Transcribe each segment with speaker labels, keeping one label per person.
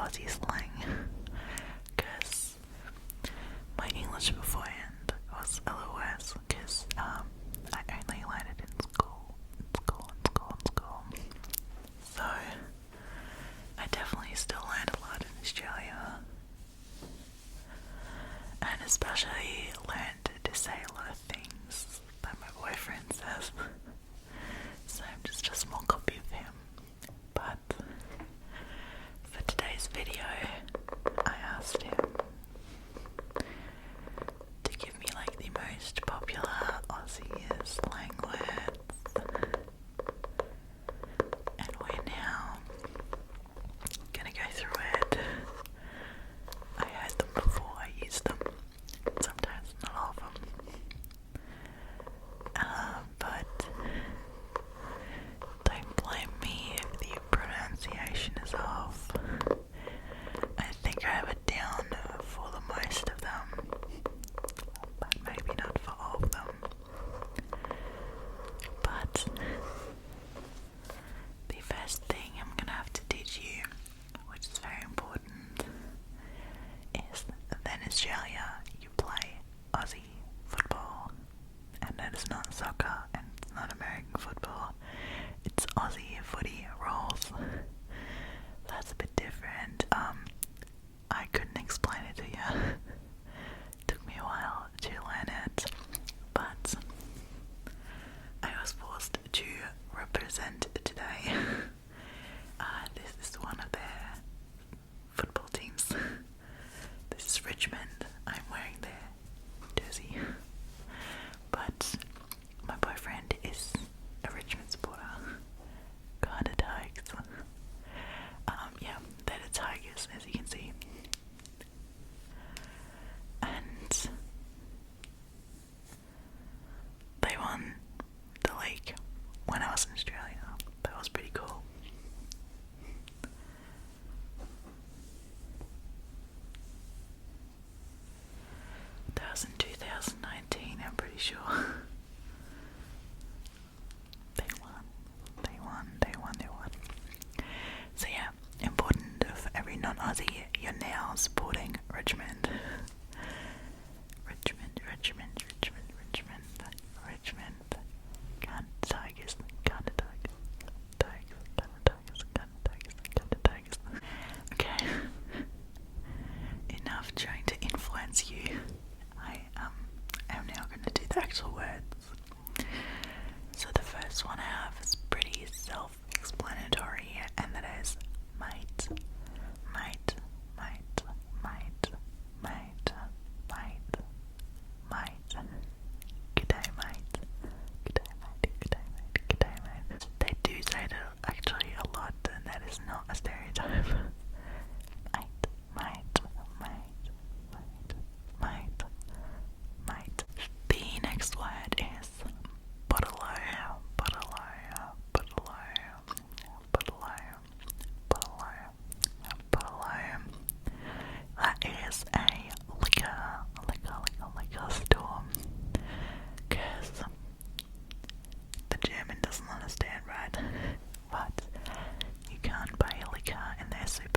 Speaker 1: Aussie slang, because my English beforehand was a little worse, because I only learned it in school. So I definitely still learned a lot in Australia, and especially learned to say a lot of things that my boyfriend says. So I'm just a small copy of him. But for today's video, I asked him to give me like the most popular Aussie slang words, and we're now gonna go through it. I heard them before I used them, sometimes not all of them, but don't blame me if the pronunciation is off. I think I have it down for the most of them, but maybe not for all of them. But the first thing I'm gonna have to teach you, which is very important, is that in Australia you play Aussie football, and that is not soccer, and it's not American football. It's Aussie footy rules. That's a bit different. I couldn't explain it to you. Took me a while to learn it, but I was forced to represent today. This is one of their football teams. This is Richmond. I'm wearing their jersey, but my boyfriend is a Richmond supporter. Kinda Tigers. Yeah, they're the Tigers, as you can see. And they won the league when I was in Australia. That was pretty cool. That was in 2019, I'm pretty sure. They won. So yeah, important for every non-Aussie, you're now supporting Richmond. Richmond. Gun Tigers. Okay. Enough trying to influence you. I am now going to do the actual words. So the first one I have is pretty self-explanatory, and that is mate. G'day mate. They do say that actually a lot, and that is not a stereotype. Mate. The next word is bottle. That is a liquor store, because the German doesn't understand, right? But you can't buy liquor in their supermarket.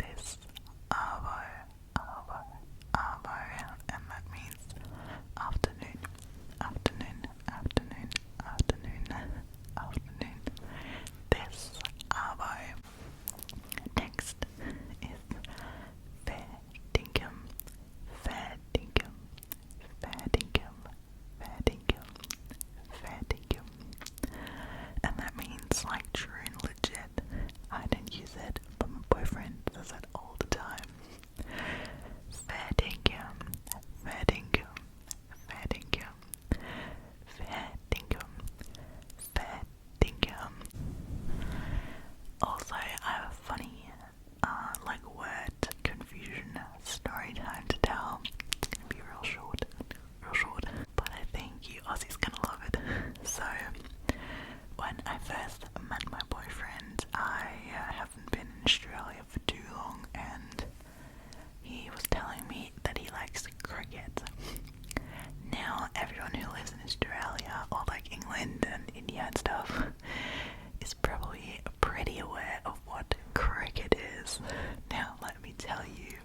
Speaker 1: this arvo, arvo, arvo, and that means afternoon, afternoon, afternoon, afternoon, afternoon. This arvo. Next is fair dinkum, fair dinkum, fair dinkum, fair dinkum, fair dinkum. And that means like true and legit. I don't use it, but my boyfriend says it all the time. Fair dinkum, fair dinkum, fair dinkum, fair dinkum, fair dinkum. Also, I have a funny, like word confusion story time to tell. It's gonna be real short, but I think you Aussies gonna love it. So, when I first met my boyfriend, I haven't been in Australia for too long, and he was telling me that he likes cricket. Now, everyone who lives in Australia, or like England and India and stuff, is probably pretty aware of what cricket is. Now, let me tell you,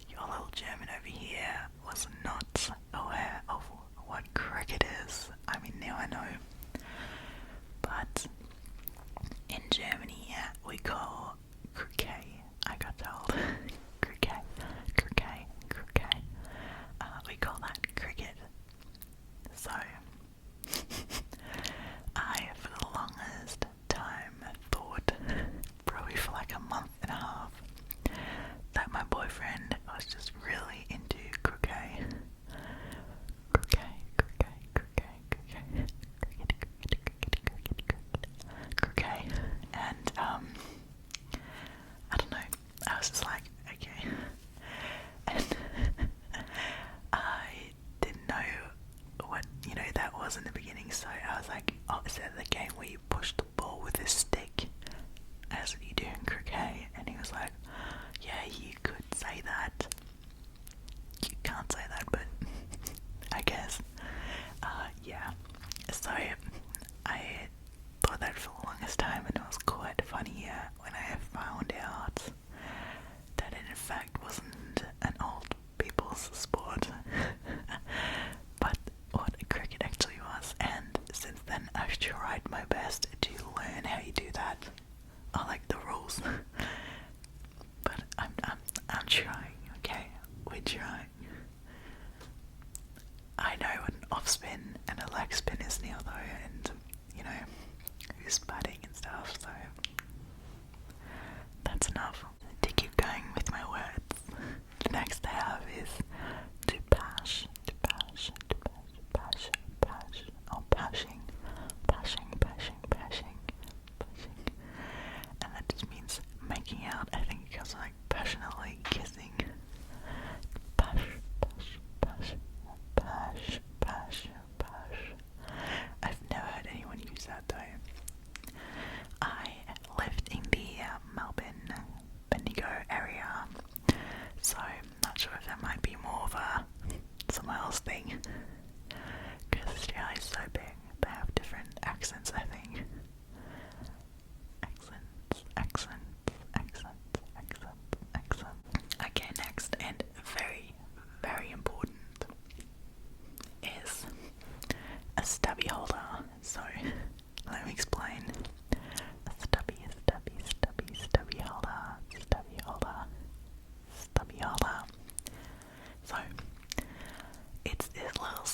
Speaker 1: your little German over here was not aware of what cricket is. I mean, now I know. But in Germany, we call cricket, I got told. Cricket, cricket, cricket. We call that cricket. So, I, for the longest time, thought, probably for like a month and a half, that my boyfriend was just really into cricket. Cricket, cricket, cricket, cricket, cricket, cricket, cricket, cricket, cricket. And, I don't know, I was just like, okay. And I didn't know what, that was in the beginning, so I was like, oh, is that the game where you push the ball with a stick, as you do in cricket? And he was like, yeah, you could say that. You can't say that, but I guess. Yeah. So I thought that for the longest time, and it was quite funny when I found out that it in fact wasn't an old people's sport, but what cricket actually was. And since then, I've tried my best to learn how you do that. I like the rules, but I'm trying. Okay, we're trying. I know what an off spin and a leg spin is now, though, and who's batting and stuff. So that's enough. To keep going with my words, the next I have is to pash, to pash, to pash, pash, pash, or pashing, pashing, pashing, pashing, pashing, and that just means making out. I think it goes like passionately kissing. Pash, pash, pash, pash, pash, pash. I've never heard anyone use that though. I lived in the Melbourne, Bendigo area, so I'm not sure if that might be more of a somewhere else thing, because Australia is so big. They have different accents, I think. Accents, accents, accents, accents, accents. Okay, next, and very, very important, is a stubby holder. So, let me explain. A stubby, stubby, stubby, stubby holder, stubby holder, stubby holder. So, it's this little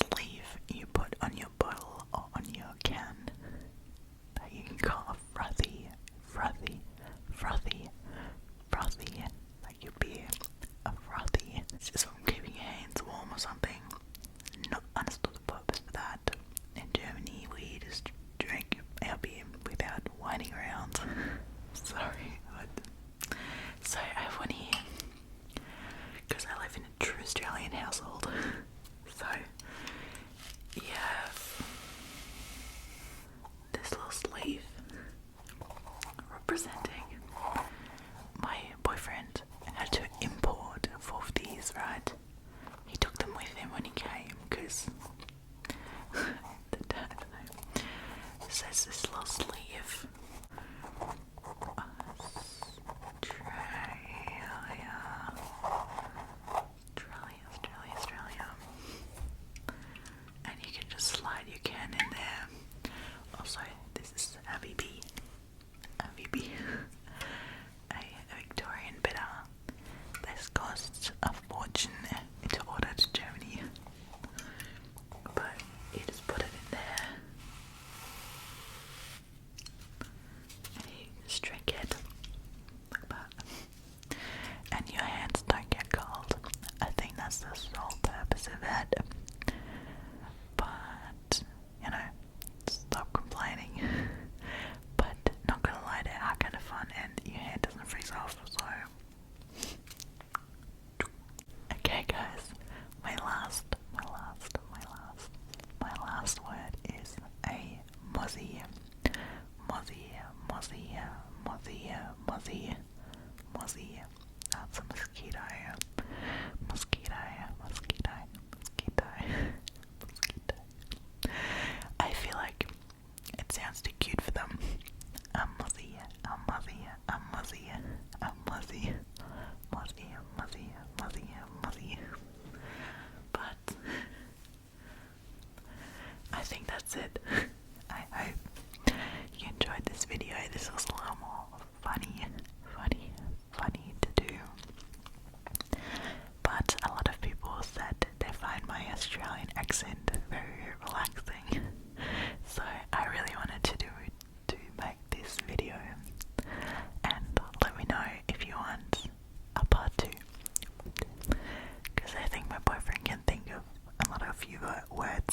Speaker 1: few words